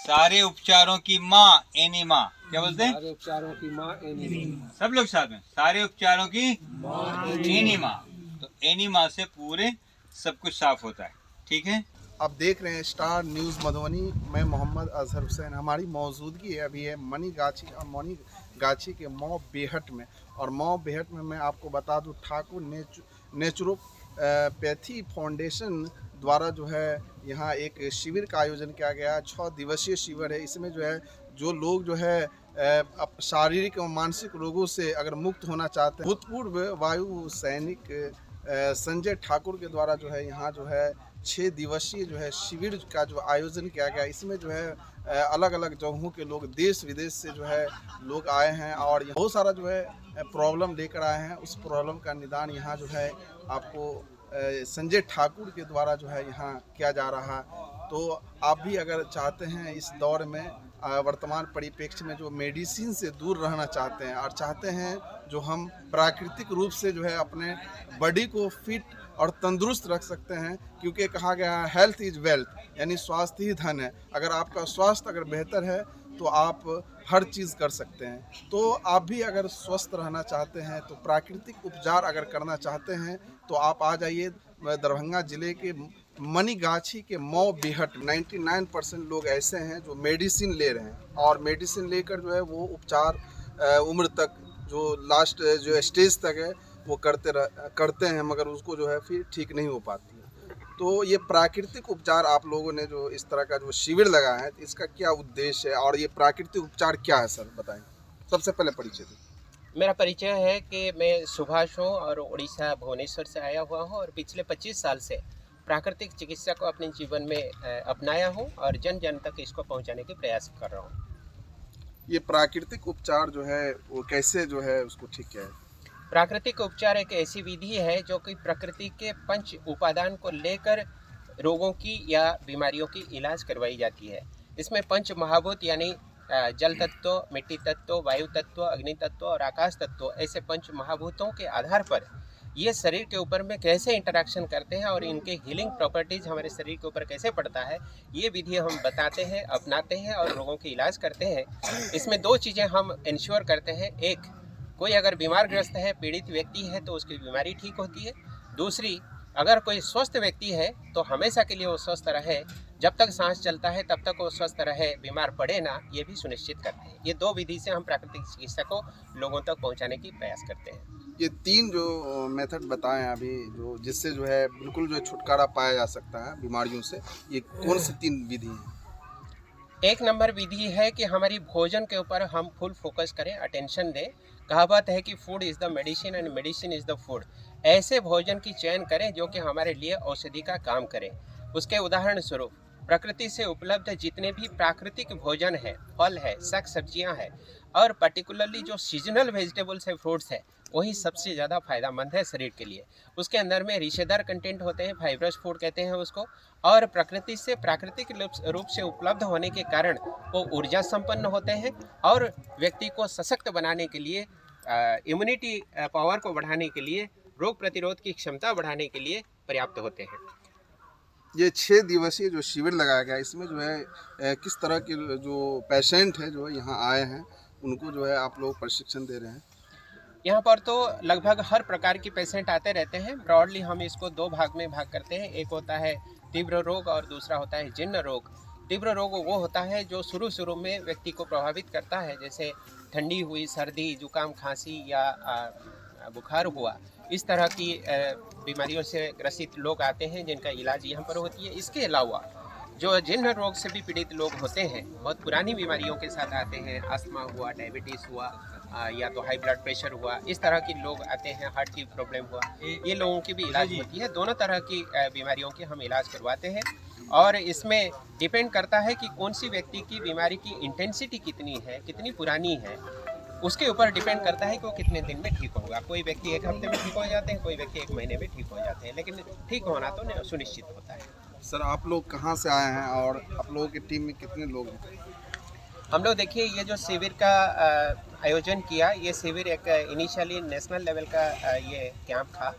सारे उपचारों की माँ एनिमा। क्या बोलते हैं? सारे उपचारों की माँ एनिमा। सब लोग साथ में, सारे उपचारों की एनिमा। तो एनिमा से पूरे सब कुछ साफ होता है। ठीक है। आप देख रहे हैं स्टार न्यूज़ मधुबनी। मैं मोहम्मद अजहर हुसैन। हमारी मौजूदगी है अभी है मनी गाछी के मौ बेहट में। और मौ बेहट में मैं आपको बता दूं, ठाकुर नेचुरोपैथी फाउंडेशन द्वारा जो है यहाँ एक शिविर का आयोजन किया गया। 6 दिवसीय शिविर है। इसमें जो है जो लोग जो है शारीरिक और मानसिक रोगों से अगर मुक्त होना चाहते हैं, भूतपूर्व वायु सैनिक संजय ठाकुर के द्वारा जो है यहाँ जो है 6 दिवसीय जो है शिविर का जो आयोजन किया गया। इसमें जो है अलग अलग जगहों के लोग, देश विदेश से जो है लोग आए हैं और बहुत सारा जो है प्रॉब्लम लेकर आए हैं। उस प्रॉब्लम का निदान यहाँ जो है आपको संजय ठाकुर के द्वारा जो है यहाँ किया जा रहा है। तो आप भी अगर चाहते हैं इस दौर में वर्तमान परिप्रेक्ष्य में जो मेडिसिन से दूर रहना चाहते हैं और चाहते हैं जो हम प्राकृतिक रूप से जो है अपने बॉडी को फिट और तंदुरुस्त रख सकते हैं, क्योंकि कहा गया है हेल्थ इज़ वेल्थ, यानी स्वास्थ्य ही धन है। अगर आपका स्वास्थ्य अगर बेहतर है तो आप हर चीज़ कर सकते हैं। तो आप भी अगर स्वस्थ रहना चाहते हैं, तो प्राकृतिक उपचार अगर करना चाहते हैं तो आप आ जाइए दरभंगा ज़िले के मनीगाछी के मौ बेहट। 99% लोग ऐसे हैं जो मेडिसिन ले रहे हैं और मेडिसिन लेकर जो है वो उपचार उम्र तक जो लास्ट जो स्टेज तक है वो करते हैं, मगर उसको जो है फिर ठीक नहीं हो पाती है। तो ये प्राकृतिक उपचार आप लोगों ने जो इस तरह का जो शिविर लगाया है, इसका क्या उद्देश्य है और ये प्राकृतिक उपचार क्या है सर, बताएं। सबसे पहले परिचय दें। मेरा परिचय है कि मैं सुभाष हूँ और उड़ीसा भुवनेश्वर से आया हुआ हूँ और पिछले 25 साल से प्राकृतिक चिकित्सा को अपने जीवन में अपनाया हूँ और जन जन तक इसको पहुँचाने के प्रयास कर रहा हूँ। ये प्राकृतिक उपचार जो है वो कैसे जो है उसको ठीक किया है? प्राकृतिक उपचार एक ऐसी विधि है जो कि प्रकृति के पंच उपादान को लेकर रोगों की या बीमारियों की इलाज करवाई जाती है। इसमें पंच महाभूत यानी जल तत्व, मिट्टी तत्व, वायु तत्व, अग्नि तत्व और आकाश तत्व, ऐसे पंच महाभूतों के आधार पर ये शरीर के ऊपर में कैसे इंटरेक्शन करते हैं और इनके हीलिंग प्रॉपर्टीज़ हमारे शरीर के ऊपर कैसे पड़ता है, ये विधि हम बताते हैं, अपनाते हैं और रोगों की इलाज करते हैं। इसमें 2 चीज़ें हम इंश्योर करते हैं। एक, कोई अगर बीमार ग्रस्त है, पीड़ित व्यक्ति है तो उसकी बीमारी ठीक होती है। दूसरी, अगर कोई स्वस्थ व्यक्ति है तो हमेशा के लिए वो स्वस्थ रहे, जब तक सांस चलता है तब तक वो स्वस्थ रहे, बीमार पड़े ना, ये भी सुनिश्चित करते हैं। ये 2 विधि से हम प्राकृतिक चिकित्सा को लोगों तक पहुंचाने की प्रयास करते हैं। ये 3 जो मेथड बताए हैं अभी, जो जिससे जो है बिल्कुल जो छुटकारा पाया जा सकता है बीमारियों से, ये कौन सी 3 विधि हैं? 1 नंबर विधि है कि हमारी भोजन के ऊपर हम फुल फोकस करें, अटेंशन दें। कहावत है कि food is the medicine and medicine is the food. ऐसे भोजन की चयन करें जो कि हमारे लिए औषधि का काम करें। उसके उदाहरण स्वरूप प्रकृति से उपलब्ध जितने भी प्राकृतिक भोजन है, फल है, शाक सब्जियां हैं और पर्टिकुलरली जो सीजनल वेजिटेबल्स है, फ्रूट्स है, वही सबसे ज़्यादा फायदेमंद है शरीर के लिए। उसके अंदर में रेशेदार कंटेंट होते हैं, फाइब्रस फूड कहते हैं उसको, और प्रकृति से प्राकृतिक रूप से उपलब्ध होने के कारण वो ऊर्जा संपन्न होते हैं और व्यक्ति को सशक्त बनाने के लिए, इम्यूनिटी पावर को बढ़ाने के लिए, रोग प्रतिरोध की क्षमता बढ़ाने के लिए पर्याप्त होते हैं। ये 6 दिवसीय जो शिविर लगाया गया, इसमें जो है किस तरह के जो पेशेंट है जो यहाँ आए हैं उनको जो है आप लोग प्रशिक्षण दे रहे हैं? यहाँ पर तो लगभग हर प्रकार की पेशेंट आते रहते हैं। ब्रॉडली हम इसको 2 भाग में भाग करते हैं। एक होता है तीव्र रोग और दूसरा होता है जिन्न रोग। तीव्र रोग वो होता है जो शुरू में व्यक्ति को प्रभावित करता है, जैसे ठंडी हुई, सर्दी, जुकाम, खांसी या बुखार हुआ। इस तरह की बीमारियों से ग्रसित लोग आते हैं जिनका इलाज यहाँ पर होती है। इसके अलावा जो जिन्न रोग से भी पीड़ित लोग होते हैं, बहुत पुरानी बीमारियों के साथ आते हैं, अस्थमा हुआ, डायबिटीज़ हुआ, या तो हाई ब्लड प्रेशर हुआ, इस तरह के लोग आते हैं, हार्ट की प्रॉब्लम हुआ, ये लोगों की भी इलाज होती है। दोनों तरह की बीमारियों की हम इलाज करवाते हैं और इसमें डिपेंड करता है कि कौन सी व्यक्ति की बीमारी की इंटेंसिटी कितनी है, कितनी पुरानी है, उसके ऊपर डिपेंड करता है कि वो कितने दिन में ठीक होगा। कोई व्यक्ति 1 हफ्ते में ठीक हो जाते हैं, कोई व्यक्ति 1 महीने में ठीक हो जाते हैं, लेकिन ठीक होना तो सुनिश्चित होता है। सर, आप लोग कहाँ से आए हैं और आप लोगों की टीम में कितने लोग हैं? हम लोग देखिए, ये जो शिविर का आयोजन किया, ये शिविर एक इनिशियली नेशनल लेवल का ये कैंप था।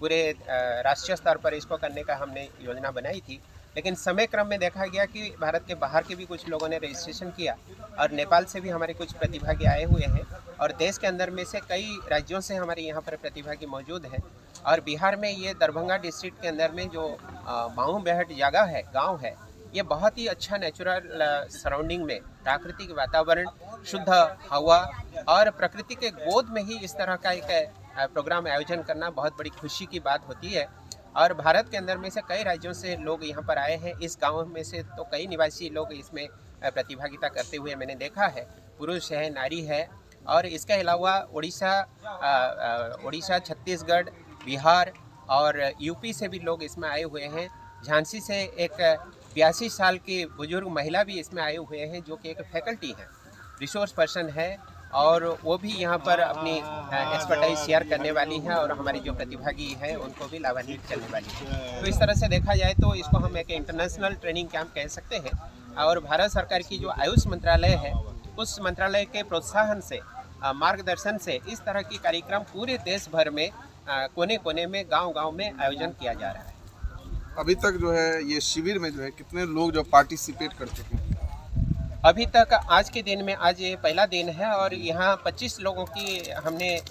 पूरे राष्ट्रीय स्तर पर इसको करने का हमने योजना बनाई थी लेकिन समय क्रम में देखा गया कि भारत के बाहर के भी कुछ लोगों ने रजिस्ट्रेशन किया और नेपाल से भी हमारे कुछ प्रतिभागी आए हुए हैं और देश के अंदर में से कई राज्यों से हमारे यहाँ पर प्रतिभागी मौजूद हैं। और बिहार में ये दरभंगा डिस्ट्रिक्ट के अंदर में जो माऊ बेहट जगह है, गांव है, ये बहुत ही अच्छा नेचुरल सराउंडिंग में प्राकृतिक वातावरण, शुद्ध हवा और प्रकृति के गोद में ही इस तरह का एक प्रोग्राम आयोजन करना बहुत बड़ी खुशी की बात होती है। और भारत के अंदर में से कई राज्यों से लोग यहाँ पर आए हैं। इस गांव में से तो कई निवासी लोग इसमें प्रतिभागिता करते हुए मैंने देखा है, पुरुष है, नारी है। और इसके अलावा उड़ीसा, छत्तीसगढ़, बिहार और यूपी से भी लोग इसमें आए हुए हैं। झांसी से एक 82 साल की बुजुर्ग महिला भी इसमें आए हुए हैं जो कि एक फैकल्टी है, रिसोर्स पर्सन है और वो भी यहाँ पर अपनी एक्सपर्टाइज शेयर करने वाली है और हमारी जो प्रतिभागी हैं उनको भी लाभान्वित करने वाली है। तो इस तरह से देखा जाए तो इसको हम एक इंटरनेशनल ट्रेनिंग कैंप कह सकते हैं। और भारत सरकार की जो आयुष मंत्रालय है, उस मंत्रालय के प्रोत्साहन से, मार्गदर्शन से इस तरह की कार्यक्रम पूरे देश भर में कोने कोने में, गांव-गांव में आयोजन किया जा रहा है। अभी तक जो है ये शिविर में जो है कितने लोग जो पार्टिसिपेट कर चुके हैं? अभी तक आज के दिन में, आज ये पहला दिन है और यहाँ 25 लोगों की हमने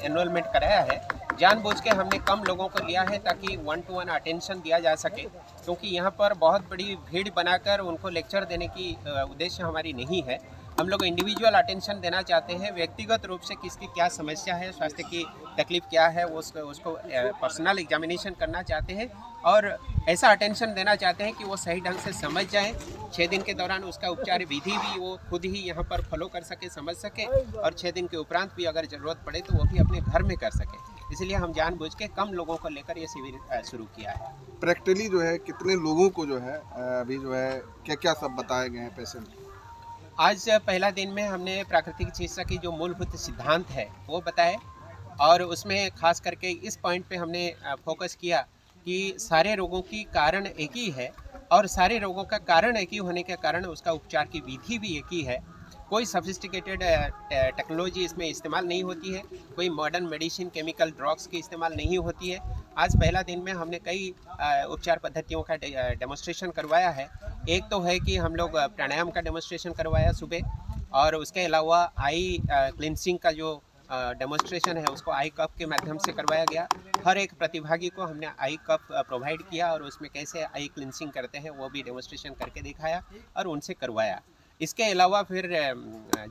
एनरोलमेंट कराया है। जानबूझ के हमने कम लोगों को लिया है ताकि 1-to-1 अटेंशन दिया जा सके, क्योंकि यहाँ पर बहुत बड़ी भीड़ बनाकर उनको लेक्चर देने की उद्देश्य हमारी नहीं है। हम लोग इंडिविजुअल अटेंशन देना चाहते हैं, व्यक्तिगत रूप से किसकी क्या समस्या है, स्वास्थ्य की तकलीफ क्या है, उसको पर्सनल एग्जामिनेशन करना चाहते हैं और ऐसा अटेंशन देना चाहते हैं कि वो सही ढंग से समझ जाएं। 6 दिन के दौरान उसका उपचार विधि भी वो खुद ही यहाँ पर फॉलो कर सके, समझ सके और 6 दिन के उपरांत भी अगर ज़रूरत पड़े तो वो भी अपने घर में कर सके। इसलिए हम जानबूझ के कम लोगों को लेकर ये शिविर शुरू किया है। प्रैक्टिकली जो है कितने लोगों को जो है अभी जो है क्या क्या सब बताए गए हैं पेशेंट? आज पहला दिन में हमने प्राकृतिक चिकित्सा की जो मूलभूत सिद्धांत है वो बताए और उसमें खास करके इस पॉइंट पे हमने फोकस किया कि सारे रोगों की कारण एक ही है और सारे रोगों का कारण एक ही होने के कारण उसका उपचार की विधि भी एक ही है। कोई सफिस्टिकेटेड टेक्नोलॉजी इसमें इस्तेमाल नहीं होती है, कोई मॉडर्न मेडिसिन, केमिकल ड्रग्स की इस्तेमाल नहीं होती है। आज पहला दिन में हमने कई उपचार पद्धतियों का डेमोन्स्ट्रेशन करवाया है। एक तो है कि हम लोग प्राणायाम का डेमोन्स्ट्रेशन करवाया सुबह और उसके अलावा आई क्लिनसिंग का जो डेमोन्स्ट्रेशन है उसको आई कप के माध्यम से करवाया गया। हर एक प्रतिभागी को हमने आई कप प्रोवाइड किया और उसमें कैसे आई क्लिनसिंग करते हैं वो भी डेमोन्स्ट्रेशन करके दिखाया और उनसे करवाया। इसके अलावा फिर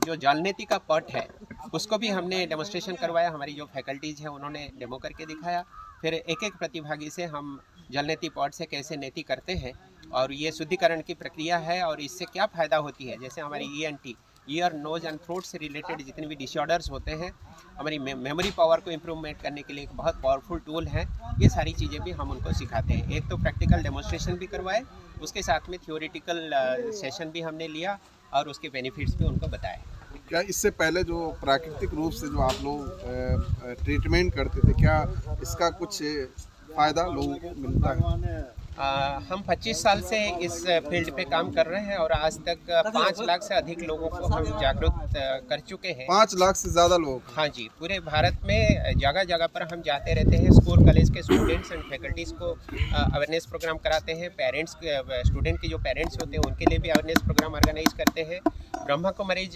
जो जलनेती का पट है उसको भी हमने डेमोन्स्ट्रेशन करवाया। हमारी जो फैकल्टीज़ हैं उन्होंने डेमो करके दिखाया। फिर एक एक प्रतिभागी से हम जलनेती पॉट से कैसे नेति करते हैं और ये शुद्धिकरण की प्रक्रिया है और इससे क्या फ़ायदा होती है। जैसे हमारी ENT, ear, nose and throat से रिलेटेड जितने भी डिसऑर्डर्स होते हैं, हमारी मेमोरी पावर को इम्प्रूवमेंट करने के लिए एक बहुत पावरफुल टूल है। ये सारी चीज़ें भी हम उनको सिखाते हैं। एक तो प्रैक्टिकल डेमोन्स्ट्रेशन भी करवाए, उसके साथ में थियोरिटिकल सेशन भी हमने लिया और उसके बेनिफिट्स भी उनको बताए। क्या इससे पहले जो प्राकृतिक रूप से जो आप लोग ट्रीटमेंट करते थे, क्या इसका कुछ फ़ायदा लोगों को मिलता है? हम 25 साल से इस फील्ड पे काम कर रहे हैं और आज तक 5 लाख से अधिक लोगों को हम जागरूक कर चुके हैं। 5 लाख से ज़्यादा लोग? हाँ जी, पूरे भारत में जगह जगह पर हम जाते रहते हैं। स्कूल कॉलेज के स्टूडेंट्स एंड फैकल्टीज़ को अवेयरनेस प्रोग्राम कराते हैं। पेरेंट्स, स्टूडेंट के जो पेरेंट्स होते हैं उनके लिए भी अवेयरनेस प्रोग्राम ऑर्गेनाइज करते हैं। ब्रह्मा कुमारीज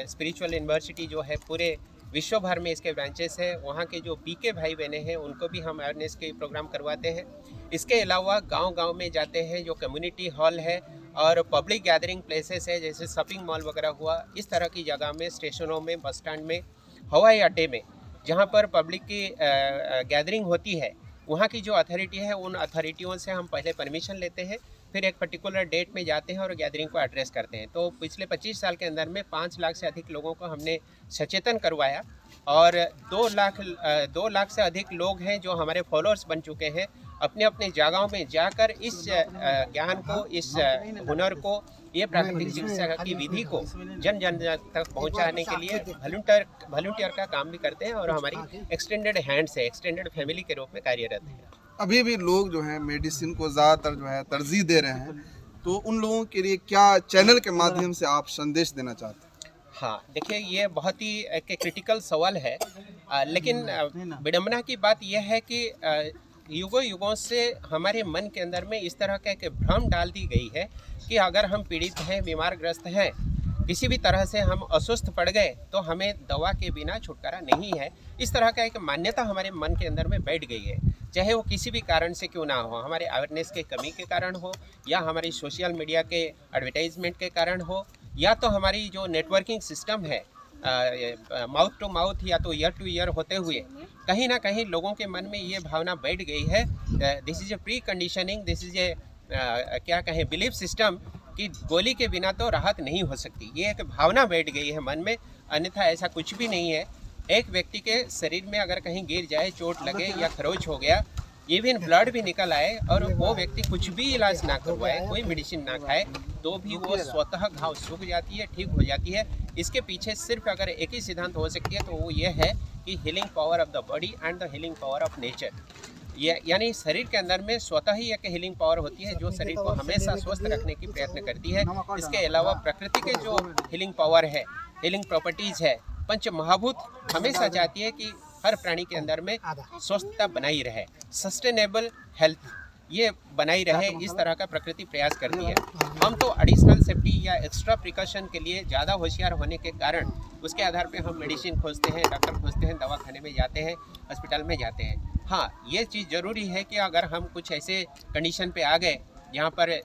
स्पिरिचुअल यूनिवर्सिटी जो है, पूरे विश्व भर में इसके ब्रांचेस हैं। वहाँ के जो PK भाई बहने हैं उनको भी हम अवेयरनेस के प्रोग्राम करवाते हैं। इसके अलावा गांव-गांव में जाते हैं, जो कम्युनिटी हॉल है और पब्लिक गैदरिंग प्लेसेस है, जैसे शॉपिंग मॉल वगैरह हुआ, इस तरह की जगह में, स्टेशनों में, बस स्टैंड में, हवाई अड्डे में, जहाँ पर पब्लिक की गैदरिंग होती है, वहाँ की जो अथॉरिटी है उन अथॉरिटियों से हम पहले परमिशन लेते हैं, फिर एक पर्टिकुलर डेट में जाते हैं और गैदरिंग को एड्रेस करते हैं। तो पिछले 25 साल के अंदर में 5 लाख से अधिक लोगों को हमने सचेतन करवाया और 2 लाख से अधिक लोग हैं जो हमारे फॉलोअर्स बन चुके हैं। अपने अपने जगहों में जाकर इस ज्ञान को, इस हुनर को, ये प्राकृतिक चिकित्सा की विधि को जन जन तक पहुंचाने के लिए वॉलंटियर का काम भी करते हैं और हमारी एक्सटेंडेड हैंड्स है, एक्सटेंडेड फैमिली के रूप में कार्यरत है। अभी भी लोग जो है मेडिसिन को ज़्यादातर जो है तरजीह दे रहे हैं, तो उन लोगों के लिए क्या चैनल के माध्यम से आप संदेश देना चाहते हैं? हाँ, देखिए, ये बहुत ही एक क्रिटिकल सवाल है, लेकिन विडम्बना की बात यह है कि युगों युगों से हमारे मन के अंदर में इस तरह का एक भ्रम डाल दी गई है कि अगर हम पीड़ित हैं, बीमारग्रस्त हैं, किसी भी तरह से हम अस्वस्थ पड़ गए तो हमें दवा के बिना छुटकारा नहीं है। इस तरह का एक मान्यता हमारे मन के अंदर में बैठ गई है, चाहे वो किसी भी कारण से क्यों ना हो, हमारे अवेयरनेस के कमी के कारण हो, या हमारी सोशल मीडिया के एडवर्टाइजमेंट के कारण हो, या तो हमारी जो नेटवर्किंग सिस्टम है माउथ टू माउथ या तो ईयर टू ईयर होते हुए कहीं ना कहीं लोगों के मन में ये भावना बैठ गई है। This is a pre conditioning, this is a क्या कहें बिलीफ सिस्टम कि गोली के बिना तो राहत नहीं हो सकती। ये एक भावना बैठ गई है मन में, अन्यथा ऐसा कुछ भी नहीं है। एक व्यक्ति के शरीर में अगर कहीं गिर जाए, चोट लगे या खरोच हो गया, इवन ब्लड भी निकल आए और वो व्यक्ति कुछ भी इलाज ना करवाए, कोई मेडिसिन ना खाए, तो भी वो स्वतः घाव सूख जाती है, ठीक हो जाती है। इसके पीछे सिर्फ अगर एक ही सिद्धांत हो सकती है तो वो ये है कि healing power of the body and the healing power of nature. ये यानी शरीर के अंदर में स्वतः ही एक हीलिंग पावर होती है जो शरीर को हमेशा स्वस्थ रखने की प्रयत्न करती है। इसके अलावा प्रकृति के जो हीलिंग पावर है, हीलिंग प्रॉपर्टीज़ है, पंच महाभूत हमेशा चाहती है कि हर प्राणी के अंदर में स्वस्थता बनाई रहे, सस्टेनेबल हेल्थ ये बनाई रहे, इस तरह का प्रकृति प्रयास करती है। हम तो एडिशनल सेफ्टी या एक्स्ट्रा प्रिकॉशन के लिए ज़्यादा होशियार होने के कारण उसके आधार पे हम मेडिसिन खोजते हैं, डॉक्टर खोजते हैं, दवाखाने में जाते हैं, हॉस्पिटल में जाते हैं। हाँ, ये चीज़ ज़रूरी है कि अगर हम कुछ ऐसे कंडीशन पे आ गए जहाँ पर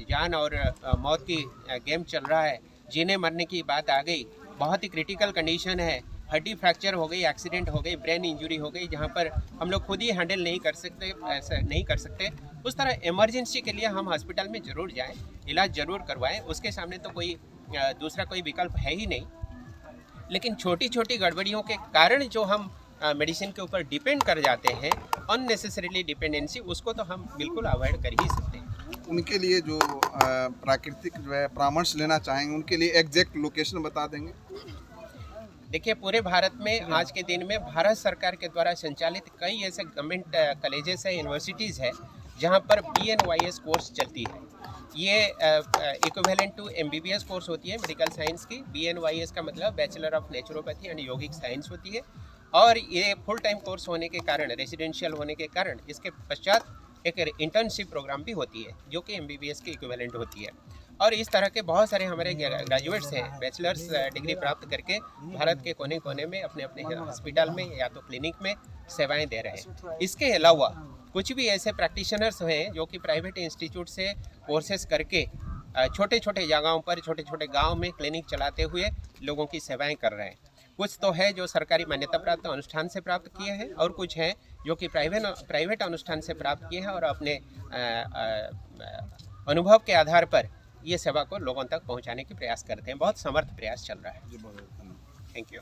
जान और मौत की गेम चल रहा है, जीने मरने की बात आ गई, बहुत ही क्रिटिकल कंडीशन है, हड्डी फ्रैक्चर हो गई, एक्सीडेंट हो गई, ब्रेन इंजरी हो गई, जहाँ पर हम लोग खुद ही हैंडल नहीं कर सकते, ऐसा नहीं कर सकते, उस तरह इमरजेंसी के लिए हम हॉस्पिटल में ज़रूर जाएं, इलाज ज़रूर करवाएं। उसके सामने तो कोई दूसरा कोई विकल्प है ही नहीं। लेकिन छोटी छोटी गड़बड़ियों के कारण जो हम मेडिसिन के ऊपर डिपेंड कर जाते हैं, अननेसेसरीली डिपेंडेंसी, उसको तो हम बिल्कुल अवॉइड कर ही सकते हैं। उनके लिए जो प्राकृतिक जो है परामर्श लेना चाहेंगे, उनके लिए एग्जैक्ट लोकेशन बता देंगे? देखिए, पूरे भारत में आज के दिन में भारत सरकार के द्वारा संचालित कई ऐसे गवर्नमेंट कॉलेजेस है, यूनिवर्सिटीज़ है जहां पर BNYS कोर्स चलती है। ये इक्विवेलेंट टू MBBS कोर्स होती है मेडिकल साइंस की। BNYS का मतलब bachelor of naturopathy and yogic science होती है, और ये फुल टाइम कोर्स होने के कारण, रेजिडेंशियल होने के कारण इसके पश्चात एक इंटर्नशिप प्रोग्राम भी होती है जो कि MBBS की इक्विवेलेंट होती है। और इस तरह के बहुत सारे हमारे ग्रेजुएट्स हैं, बैचलर्स डिग्री प्राप्त करके भारत के कोने कोने में अपने अपने हॉस्पिटल में या तो क्लिनिक में सेवाएं दे रहे हैं। इसके अलावा कुछ भी ऐसे प्रैक्टिशनर्स हैं जो कि प्राइवेट इंस्टीट्यूट से कोर्सेस करके छोटे छोटे जगहों पर, छोटे छोटे गाँव में क्लिनिक चलाते हुए लोगों की सेवाएँ कर रहे हैं। कुछ तो है जो सरकारी मान्यता प्राप्त अनुष्ठान से प्राप्त किए हैं, और कुछ हैं जो कि प्राइवेट अनुष्ठान से प्राप्त किए हैं और अपने अनुभव के आधार पर ये सेवा को लोगों तक पहुंचाने की प्रयास करते हैं। बहुत समर्थ प्रयास चल रहा है। Thank you.